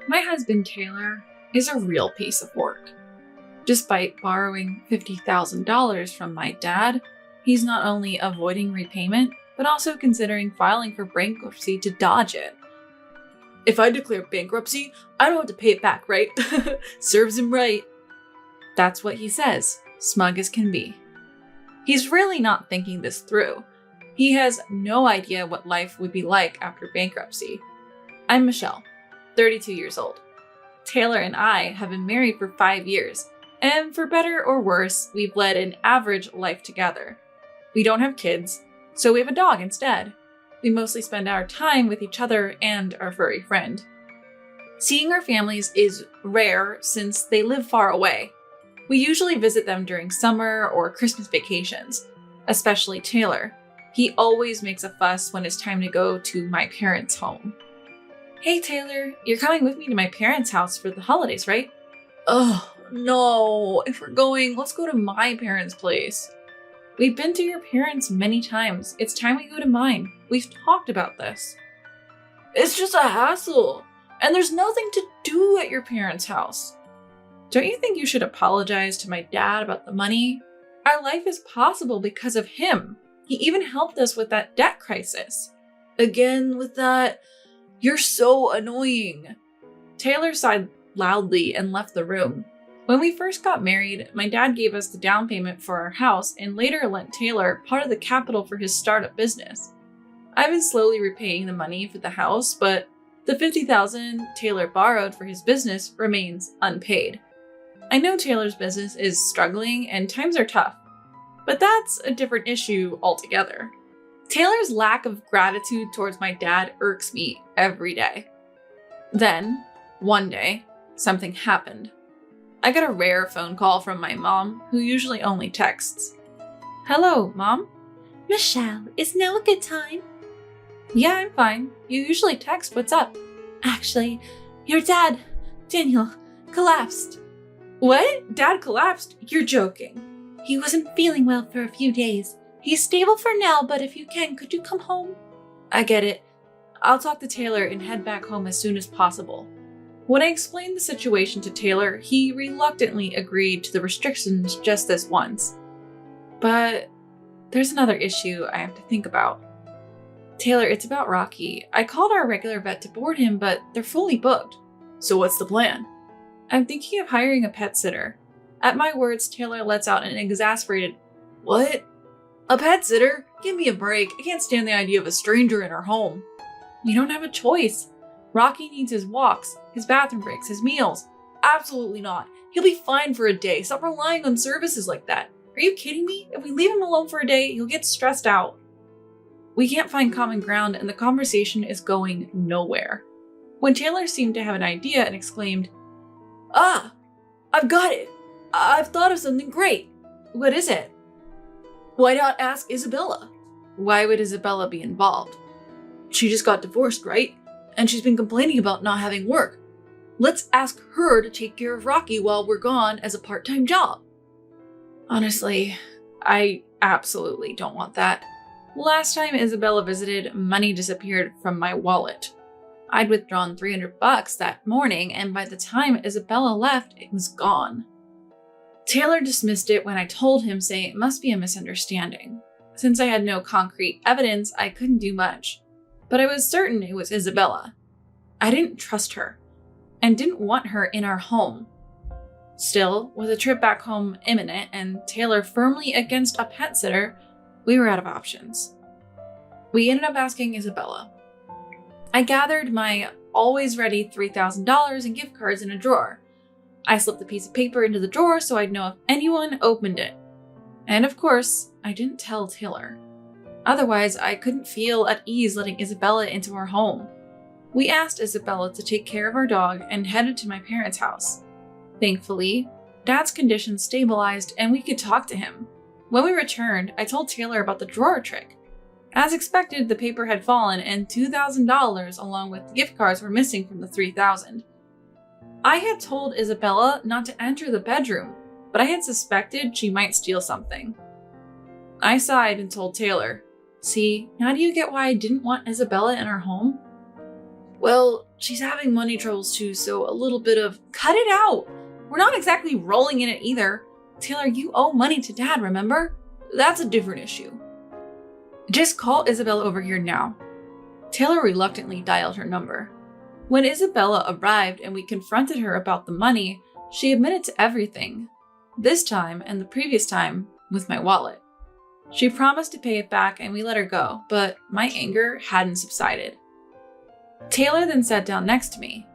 My husband Taylor is a real piece of work. Despite borrowing $50,000 from my dad, he's not only avoiding repayment, but also considering filing for bankruptcy to dodge it. If I declare bankruptcy, I don't have to pay it back, right? Serves him right. That's what he says, smug as can be. He's really not thinking this through. He has no idea what life would be like after bankruptcy. I'm Michelle, 32 years old. Taylor and I have been married for 5 years, and for better or worse, we've led an average life together. We don't have kids, so we have a dog instead. We mostly spend our time with each other and our furry friend. Seeing our families is rare since they live far away. We usually visit them during summer or Christmas vacations, especially Taylor. He always makes a fuss when it's time to go to my parents' home. Hey Taylor, you're coming with me to my parents' house for the holidays, right? Oh, no. If we're going, let's go to my parents' place. We've been to your parents many times. It's time we go to mine. We've talked about this. It's just a hassle, and there's nothing to do at your parents' house. Don't you think you should apologize to my dad about the money? Our life is possible because of him. He even helped us with that debt crisis. Again with that? You're so annoying. Taylor sighed loudly and left the room. When we first got married, my dad gave us the down payment for our house and later lent Taylor part of the capital for his startup business. I've been slowly repaying the money for the house, but the $50,000 Taylor borrowed for his business remains unpaid. I know Taylor's business is struggling and times are tough, but that's a different issue altogether. Taylor's lack of gratitude towards my dad irks me every day. Then, one day, something happened. I got a rare phone call from my mom, who usually only texts. Hello, Mom? Michelle, is now a good time? Yeah, I'm fine. You usually text. What's up? Actually, your dad, Daniel, collapsed. What? Dad collapsed? You're joking. He wasn't feeling well for a few days. He's stable for now, but if you can, could you come home? I get it. I'll talk to Taylor and head back home as soon as possible. When I explained the situation to Taylor, he reluctantly agreed to the restrictions just this once. But there's another issue I have to think about. Taylor, it's about Rocky. I called our regular vet to board him, but they're fully booked. So what's the plan? I'm thinking of hiring a pet sitter. At my words, Taylor lets out an exasperated, "What? A pet sitter? Give me a break. I can't stand the idea of a stranger in our home." We don't have a choice. Rocky needs his walks, his bathroom breaks, his meals. Absolutely not. He'll be fine for a day. Stop relying on services like that. Are you kidding me? If we leave him alone for a day, he'll get stressed out. We can't find common ground and the conversation is going nowhere. When Taylor seemed to have an idea and exclaimed, "Ah, I've got it. I've thought of something great." What is it? Why not ask Isabella? Why would Isabella be involved? She just got divorced, right? And she's been complaining about not having work. Let's ask her to take care of Rocky while we're gone as a part-time job. Honestly, I absolutely don't want that. Last time Isabella visited, money disappeared from my wallet. I'd withdrawn $300 that morning, and by the time Isabella left, it was gone. Taylor dismissed it when I told him, saying it must be a misunderstanding. Since I had no concrete evidence, I couldn't do much. But I was certain it was Isabella. I didn't trust her, and didn't want her in our home. Still, with a trip back home imminent and Taylor firmly against a pet sitter, we were out of options. We ended up asking Isabella. I gathered my always ready $3,000 in gift cards in a drawer. I slipped the piece of paper into the drawer so I'd know if anyone opened it. And of course, I didn't tell Taylor. Otherwise, I couldn't feel at ease letting Isabella into our home. We asked Isabella to take care of our dog and headed to my parents' house. Thankfully, Dad's condition stabilized and we could talk to him. When we returned, I told Taylor about the drawer trick. As expected, the paper had fallen and $2,000 along with the gift cards were missing from the $3,000. I had told Isabella not to enter the bedroom, but I had suspected she might steal something. I sighed and told Taylor, "See, now do you get why I didn't want Isabella in our home?" "Well, she's having money troubles too, so a little bit of cut it out. We're not exactly rolling in it either. Taylor, you owe money to Dad, remember? That's a different issue. Just call Isabella over here now. Taylor reluctantly dialed her number. When Isabella arrived and we confronted her about the money, she admitted to everything. This time, and the previous time, with my wallet. She promised to pay it back and we let her go, but my anger hadn't subsided. Taylor then sat down next to me.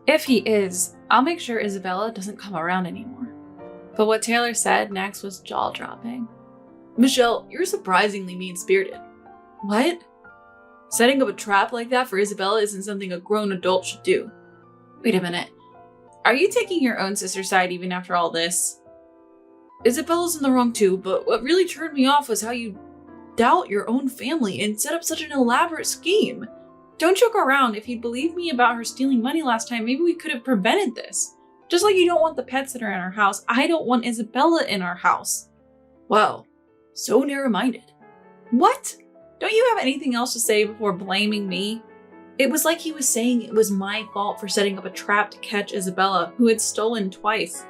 If he is, I'll make sure Isabella doesn't come around anymore. But what Taylor said next was jaw-dropping. Michelle, you're surprisingly mean-spirited. What? Setting up a trap like that for Isabella isn't something a grown adult should do. Wait a minute. Are you taking your own sister's side even after all this? Isabella's in the wrong too, but what really turned me off was how you doubt your own family and set up such an elaborate scheme. Don't joke around. If you'd believed me about her stealing money last time, maybe we could have prevented this. Just like you don't want the pet sitter in our house, I don't want Isabella in our house. Wow, so narrow-minded. What? Don't you have anything else to say before blaming me? It was like he was saying it was my fault for setting up a trap to catch Isabella, who had stolen twice.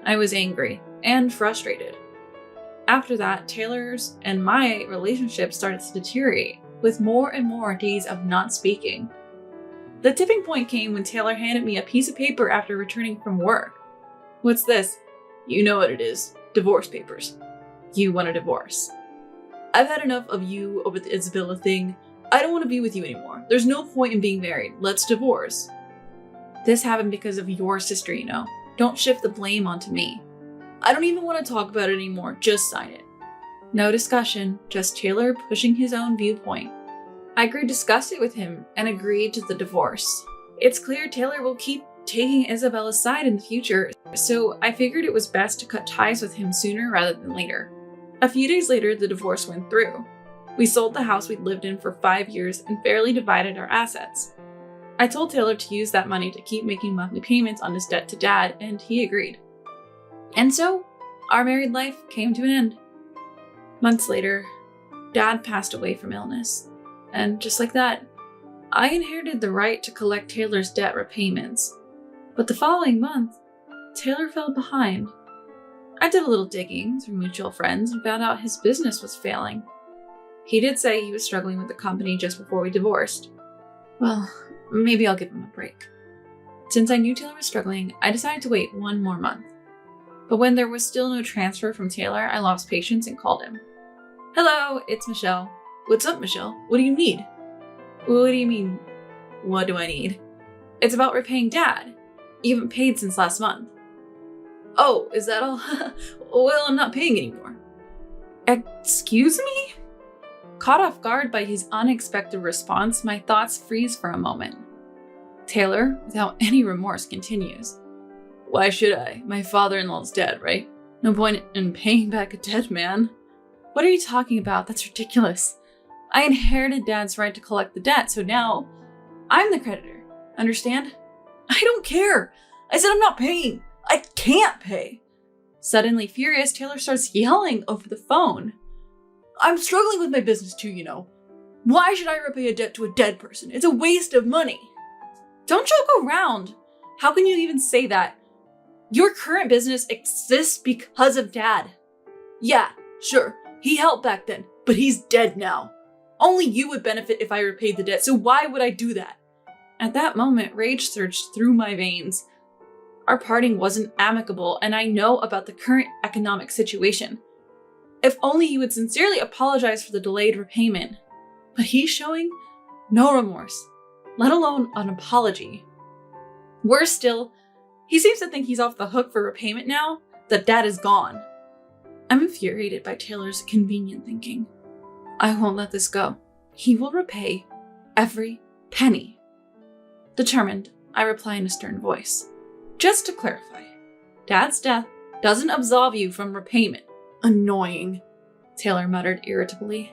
I was angry and frustrated. After that, Taylor's and my relationship started to deteriorate, with more and more days of not speaking. The tipping point came when Taylor handed me a piece of paper after returning from work. What's this? You know what it is. Divorce papers. You want a divorce. I've had enough of you over the Isabella thing. I don't want to be with you anymore. There's no point in being married. Let's divorce. This happened because of your sister, you know. Don't shift the blame onto me. I don't even want to talk about it anymore. Just sign it. No discussion, just Taylor pushing his own viewpoint. I grew disgusted with him and agreed to the divorce. It's clear Taylor will keep taking Isabella's side in the future, so I figured it was best to cut ties with him sooner rather than later. A few days later, the divorce went through. We sold the house we'd lived in for 5 years and fairly divided our assets. I told Taylor to use that money to keep making monthly payments on his debt to Dad, and he agreed. And so, our married life came to an end. Months later, Dad passed away from illness. And just like that, I inherited the right to collect Taylor's debt repayments. But the following month, Taylor fell behind. I did a little digging through mutual friends and found out his business was failing. He did say he was struggling with the company just before we divorced. Well, maybe I'll give him a break. Since I knew Taylor was struggling, I decided to wait 1 more month. But when there was still no transfer from Taylor, I lost patience and called him. Hello, it's Michelle. What's up, Michelle? What do you need? What do you mean, what do I need? It's about repaying Dad. You haven't paid since last month. Oh, is that all? Well, I'm not paying anymore. Excuse me? Caught off guard by his unexpected response, my thoughts freeze for a moment. Taylor, without any remorse, continues. Why should I? My father-in-law's dead, right? No point in paying back a dead man. What are you talking about? That's ridiculous. I inherited Dad's right to collect the debt, so now I'm the creditor. Understand? I don't care. I said I'm not paying. I can't pay. Suddenly furious, Taylor starts yelling over the phone. I'm struggling with my business too, you know. Why should I repay a debt to a dead person? It's a waste of money. Don't joke around. How can you even say that? Your current business exists because of Dad. Yeah, sure. He helped back then, but he's dead now. Only you would benefit if I repaid the debt, so why would I do that? At that moment, rage surged through my veins. Our parting wasn't amicable, and I know about the current economic situation. If only he would sincerely apologize for the delayed repayment. But he's showing no remorse, let alone an apology. Worse still, he seems to think he's off the hook for repayment now that Dad is gone. I'm infuriated by Taylor's convenient thinking. I won't let this go. He will repay every penny. Determined, I reply in a stern voice. Just to clarify, Dad's death doesn't absolve you from repayment. Annoying, Taylor muttered irritably.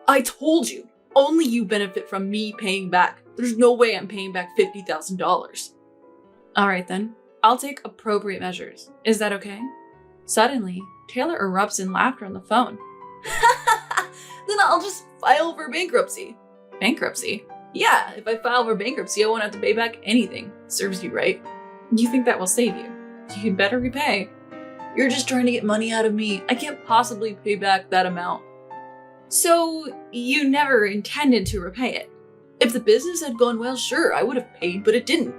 I told you, only you benefit from me paying back. There's no way I'm paying back $50,000. All right then, I'll take appropriate measures. Is that okay? Suddenly, Taylor erupts in laughter on the phone. Then I'll just file for bankruptcy. Bankruptcy? Yeah, if I file for bankruptcy, I won't have to pay back anything. Serves you right. You think that will save you? You'd better repay. You're just trying to get money out of me. I can't possibly pay back that amount. So, you never intended to repay it? If the business had gone well, sure, I would have paid, but it didn't.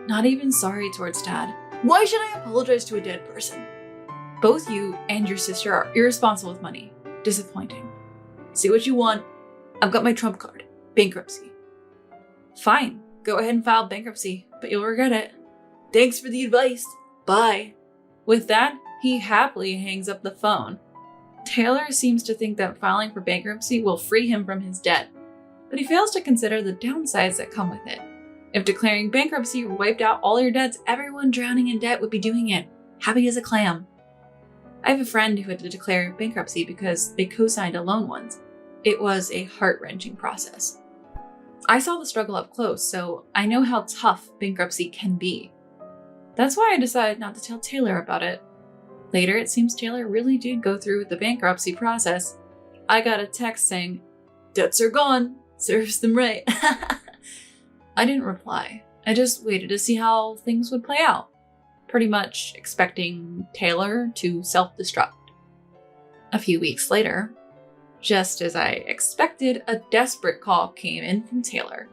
Not even sorry towards Dad. Why should I apologize to a dead person? Both you and your sister are irresponsible with money. Disappointing. See what you want. I've got my trump card. Bankruptcy. Fine. Go ahead and file bankruptcy, but you'll regret it. Thanks for the advice. Bye. With that, he happily hangs up the phone. Taylor seems to think that filing for bankruptcy will free him from his debt, but he fails to consider the downsides that come with it. If declaring bankruptcy wiped out all your debts, everyone drowning in debt would be doing it, happy as a clam. I have a friend who had to declare bankruptcy because they co-signed a loan once. It was a heart-wrenching process. I saw the struggle up close, so I know how tough bankruptcy can be. That's why I decided not to tell Taylor about it. Later, it seems Taylor really did go through with the bankruptcy process. I got a text saying, "Debts are gone. Serves them right." I didn't reply. I just waited to see how things would play out, pretty much expecting Taylor to self-destruct. A few weeks later, just as I expected, a desperate call came in from Taylor.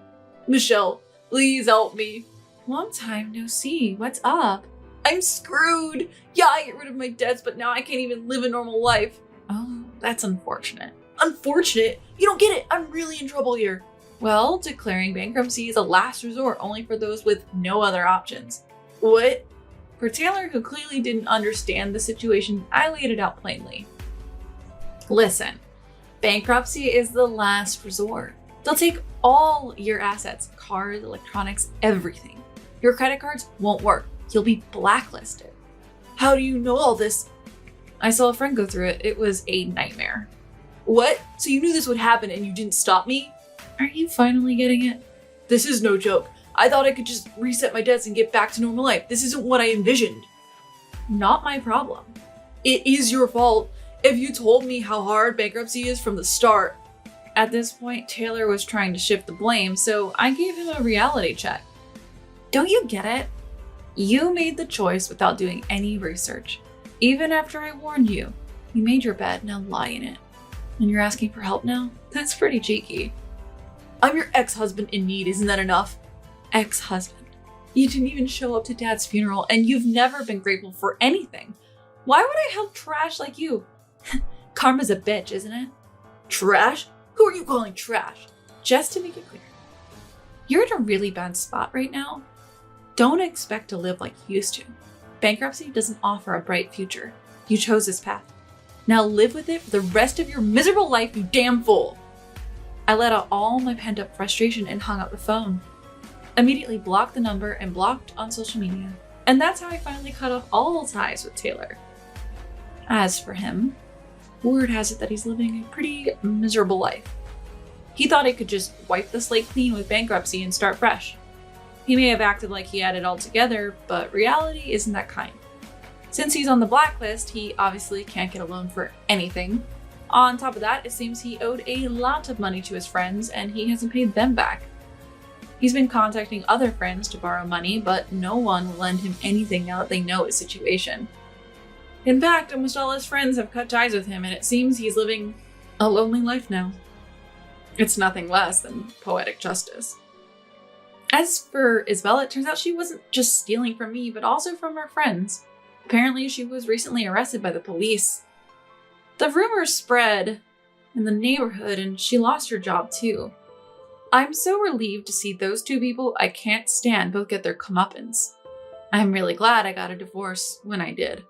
"Michelle, please help me." "Long time no see. What's up?" "I'm screwed. Yeah, I get rid of my debts, but now I can't even live a normal life." "Oh, that's unfortunate." "Unfortunate? You don't get it. I'm really in trouble here." "Well, declaring bankruptcy is a last resort only for those with no other options." "What?" For Taylor, who clearly didn't understand the situation, I laid it out plainly. "Listen, bankruptcy is the last resort. They'll take all your assets, cars, electronics, everything. Your credit cards won't work. You'll be blacklisted." "How do you know all this?" "I saw a friend go through it. It was a nightmare." "What? So you knew this would happen and you didn't stop me?" Are you finally getting it? This is no joke. I thought I could just reset my debts and get back to normal life. This isn't what I envisioned. Not my problem. It is your fault. If you told me how hard bankruptcy is from the start. At this point, Taylor was trying to shift the blame, so I gave him a reality check. Don't you get it? You made the choice without doing any research. Even after I warned you, you made your bed, now lie in it. And you're asking for help now? That's pretty cheeky. I'm your ex-husband in need, isn't that enough? Ex-husband? You didn't even show up to Dad's funeral, and you've never been grateful for anything. Why would I help trash like you? Karma's a bitch, isn't it? Trash? Who are you calling trash? Just to make it clear, you're in a really bad spot right now. Don't expect to live like you used to. Bankruptcy doesn't offer a bright future. You chose this path. Now live with it for the rest of your miserable life, you damn fool. I let out all my pent-up frustration and hung up the phone. Immediately blocked the number and blocked on social media. And that's how I finally cut off all ties with Taylor. As for him, word has it that he's living a pretty miserable life. He thought he could just wipe the slate clean with bankruptcy and start fresh. He may have acted like he had it all together, but reality isn't that kind. Since he's on the blacklist, he obviously can't get a loan for anything. On top of that, it seems he owed a lot of money to his friends and he hasn't paid them back. He's been contacting other friends to borrow money, but no one will lend him anything now that they know his situation. In fact, almost all his friends have cut ties with him, and it seems he's living a lonely life now. It's nothing less than poetic justice. As for Isabella, it turns out she wasn't just stealing from me, but also from her friends. Apparently, she was recently arrested by the police. The rumors spread in the neighborhood, and she lost her job too. I'm so relieved to see those two people I can't stand both get their comeuppance. I'm really glad I got a divorce when I did.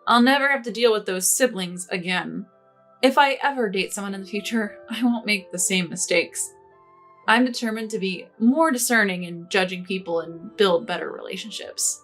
I'll never have to deal with those siblings again. If I ever date someone in the future, I won't make the same mistakes. I'm determined to be more discerning in judging people and build better relationships.